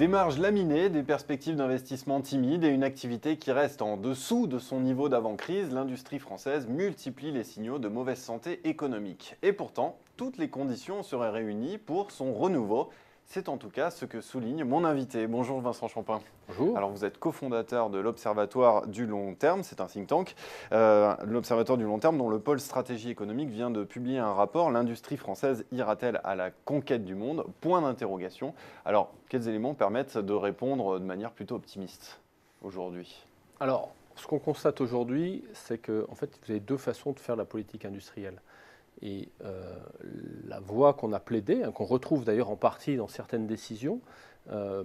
marges laminées, des perspectives d'investissement timides et une activité qui reste en dessous de son niveau d'avant-crise, l'industrie française multiplie les signaux de mauvaise santé économique. Et pourtant, toutes les conditions seraient réunies pour son renouveau. C'est en tout cas ce que souligne mon invité. Bonjour Vincent Champin. Bonjour. Alors vous êtes cofondateur de l'Observatoire du long terme, c'est un think tank. L'Observatoire du long terme dont le pôle stratégie économique vient de publier un rapport. L'industrie française ira-t-elle à la conquête du monde? Point d'interrogation. Alors quels éléments permettent de répondre de manière plutôt optimiste aujourd'hui? Alors, ce qu'on constate aujourd'hui, c'est que en fait, vous avez deux façons de faire la politique industrielle. Et la voie qu'on a plaidée, qu'on retrouve d'ailleurs en partie dans certaines décisions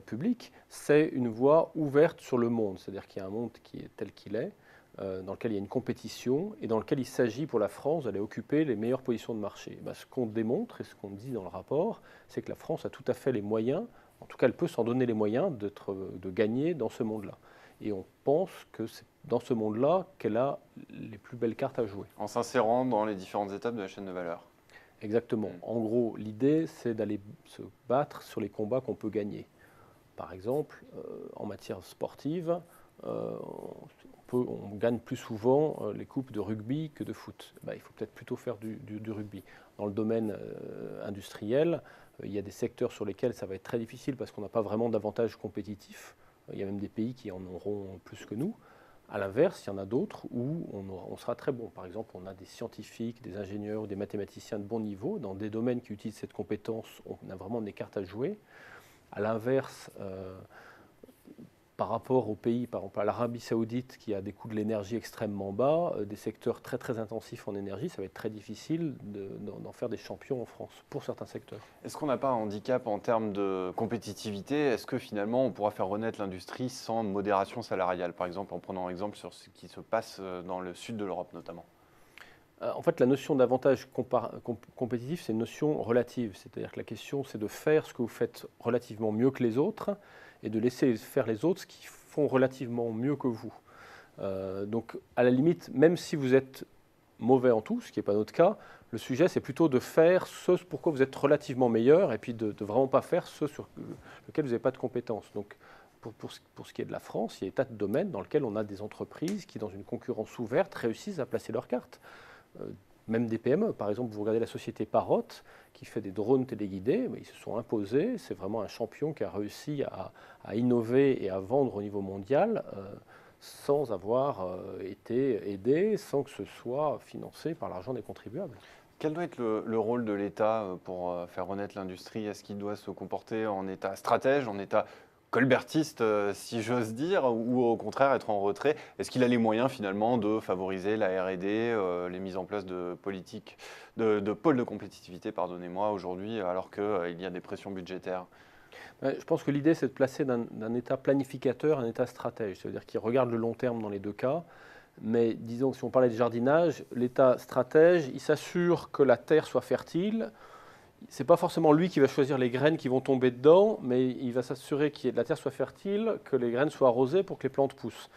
publiques, c'est une voie ouverte sur le monde. C'est-à-dire qu'il y a un monde qui est tel qu'il est, dans lequel il y a une compétition et dans lequel il s'agit pour la France d'aller occuper les meilleures positions de marché. Ben, ce qu'on démontre et ce qu'on dit dans le rapport, c'est que la France a tout à fait les moyens, en tout cas elle peut s'en donner les moyens de gagner dans ce monde-là. Et on pense que c'est dans ce monde-là qu'elle a les plus belles cartes à jouer. En s'insérant dans les différentes étapes de la chaîne de valeur. Exactement. En gros, l'idée, c'est d'aller se battre sur les combats qu'on peut gagner. Par exemple, en matière sportive, on gagne plus souvent les coupes de rugby que de foot. Ben, il faut peut-être plutôt faire du rugby. Dans le domaine industriel, il y a des secteurs sur lesquels ça va être très difficile parce qu'on n'a pas vraiment d'avantage compétitif. Il y a même des pays qui en auront plus que nous. À l'inverse, il y en a d'autres où on sera très bon. Par exemple, on a des scientifiques, des ingénieurs ou des mathématiciens de bon niveau. Dans des domaines qui utilisent cette compétence, on a vraiment des cartes à jouer. À l'inverse, par rapport aux pays, par exemple à l'Arabie Saoudite, qui a des coûts de l'énergie extrêmement bas, des secteurs très très intensifs en énergie, ça va être très difficile d'en faire des champions en France, pour certains secteurs. Est-ce qu'on n'a pas un handicap en termes de compétitivité? Est-ce que finalement on pourra faire renaître l'industrie sans modération salariale, par exemple en prenant exemple sur ce qui se passe dans le sud de l'Europe notamment? En fait, la notion d'avantage compétitif, c'est une notion relative. C'est-à-dire que la question, c'est de faire ce que vous faites relativement mieux que les autres et de laisser faire les autres ce qu'ils font relativement mieux que vous. Donc, à la limite, même si vous êtes mauvais en tout, ce qui n'est pas notre cas, le sujet, c'est plutôt de faire ce pour quoi vous êtes relativement meilleur et puis de vraiment pas faire ce sur lequel vous n'avez pas de compétences. Donc, pour ce qui est de la France, il y a des tas de domaines dans lesquels on a des entreprises qui, dans une concurrence ouverte, réussissent à placer leurs cartes. Même des PME. Par exemple, vous regardez la société Parrot, qui fait des drones téléguidés, mais ils se sont imposés. C'est vraiment un champion qui a réussi à innover et à vendre au niveau mondial sans avoir été aidé, sans que ce soit financé par l'argent des contribuables. Quel doit être le rôle de l'État pour faire renaître l'industrie? Est-ce qu'il doit se comporter en État stratège, en État colbertiste, si j'ose dire, ou au contraire être en retrait? Est-ce qu'il a les moyens finalement de favoriser la R&D, les mises en place de politiques, de pôles de compétitivité, pardonnez-moi, aujourd'hui, alors qu'il y a des pressions budgétaires? Je pense que l'idée, c'est de placer d'un État planificateur à un État stratège, c'est-à-dire qui regarde le long terme dans les deux cas. Mais disons que si on parlait de jardinage, l'État stratège, il s'assure que la terre soit fertile. Ce n'est pas forcément lui qui va choisir les graines qui vont tomber dedans, mais il va s'assurer que la terre soit fertile, que les graines soient arrosées pour que les plantes poussent.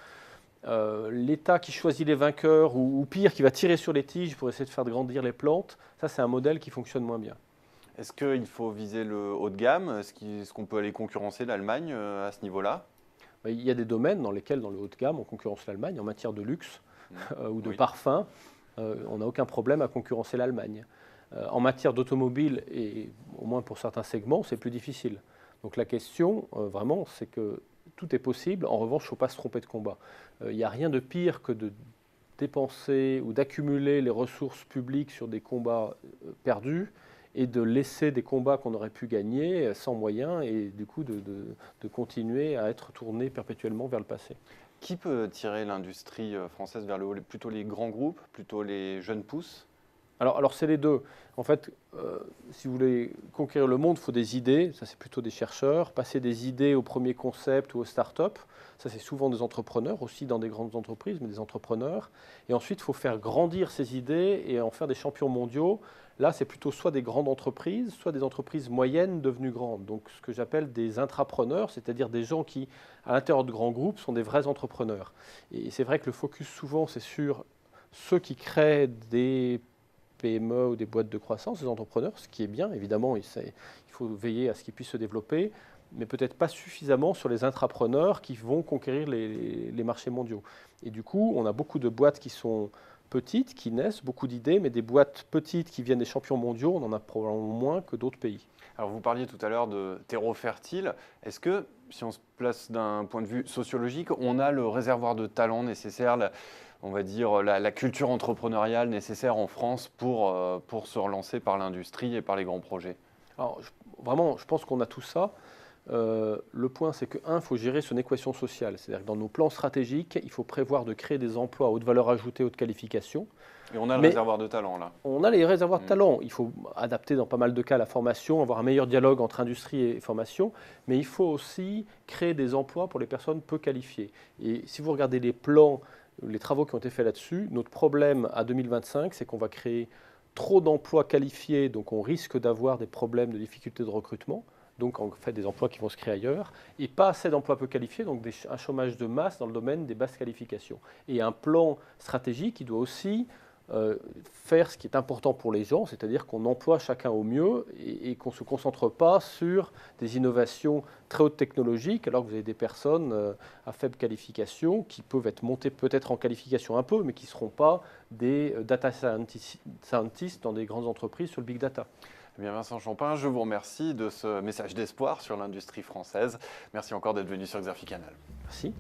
L'État qui choisit les vainqueurs, ou pire, qui va tirer sur les tiges pour essayer de faire grandir les plantes, ça c'est un modèle qui fonctionne moins bien. Est-ce qu'il faut viser le haut de gamme? Est-ce qu'on peut aller concurrencer l'Allemagne à ce niveau-là? Il y a des domaines dans lesquels, dans le haut de gamme, on concurrence l'Allemagne. En matière de luxe ou de parfum, on n'a aucun problème à concurrencer l'Allemagne. En matière d'automobile, et au moins pour certains segments, c'est plus difficile. Donc la question, vraiment, c'est que tout est possible. En revanche, il ne faut pas se tromper de combat. Il n'y a rien de pire que de dépenser ou d'accumuler les ressources publiques sur des combats perdus et de laisser des combats qu'on aurait pu gagner sans moyens et du coup de continuer à être tourné perpétuellement vers le passé. Qui peut tirer l'industrie française vers le haut? Plutôt les grands groupes, plutôt les jeunes pousses? Alors c'est les deux. En fait, si vous voulez conquérir le monde, il faut des idées. Ça, c'est plutôt des chercheurs. Passer des idées au premier concept ou aux startups. Ça, c'est souvent des entrepreneurs, aussi dans des grandes entreprises, mais des entrepreneurs. Et ensuite, il faut faire grandir ces idées et en faire des champions mondiaux. Là, c'est plutôt soit des grandes entreprises, soit des entreprises moyennes devenues grandes. Donc, ce que j'appelle des intrapreneurs, c'est-à-dire des gens qui, à l'intérieur de grands groupes, sont des vrais entrepreneurs. Et c'est vrai que le focus, souvent, c'est sur ceux qui créent des PME ou des boîtes de croissance, des entrepreneurs, ce qui est bien, évidemment, il faut veiller à ce qu'ils puissent se développer, mais peut-être pas suffisamment sur les intrapreneurs qui vont conquérir les marchés mondiaux. Et du coup, on a beaucoup de boîtes qui sont petites, qui naissent, beaucoup d'idées, mais des boîtes petites qui viennent des champions mondiaux, on en a probablement moins que d'autres pays. Alors vous parliez tout à l'heure de terreau fertile. Est-ce que, si on se place d'un point de vue sociologique, on a le réservoir de talent nécessaire, on va dire la culture entrepreneuriale nécessaire en France pour se relancer par l'industrie et par les grands projets? Alors, vraiment, je pense qu'on a tout ça. Le point, c'est que, il faut gérer son équation sociale. C'est-à-dire que dans nos plans stratégiques, il faut prévoir de créer des emplois à haute valeur ajoutée, haute qualification. Et on a le Mais réservoir de talent là. on a les réservoirs de talent. Il faut adapter dans pas mal de cas la formation, avoir un meilleur dialogue entre industrie et formation. Mais il faut aussi créer des emplois pour les personnes peu qualifiées. Et si vous regardez les plans, les travaux qui ont été faits là-dessus, notre problème à 2025, c'est qu'on va créer trop d'emplois qualifiés, donc on risque d'avoir des problèmes de difficultés de recrutement. Donc en fait des emplois qui vont se créer ailleurs, et pas assez d'emplois peu qualifiés, donc un chômage de masse dans le domaine des basses qualifications. Et un plan stratégique qui doit aussi faire ce qui est important pour les gens, c'est-à-dire qu'on emploie chacun au mieux et qu'on ne se concentre pas sur des innovations très hautes technologiques, alors que vous avez des personnes à faible qualification qui peuvent être montées peut-être en qualification un peu, mais qui ne seront pas des data scientists dans des grandes entreprises sur le big data. Eh bien, Vincent Champin, je vous remercie de ce message d'espoir sur l'industrie française. Merci encore d'être venu sur Xerfi Canal. Merci.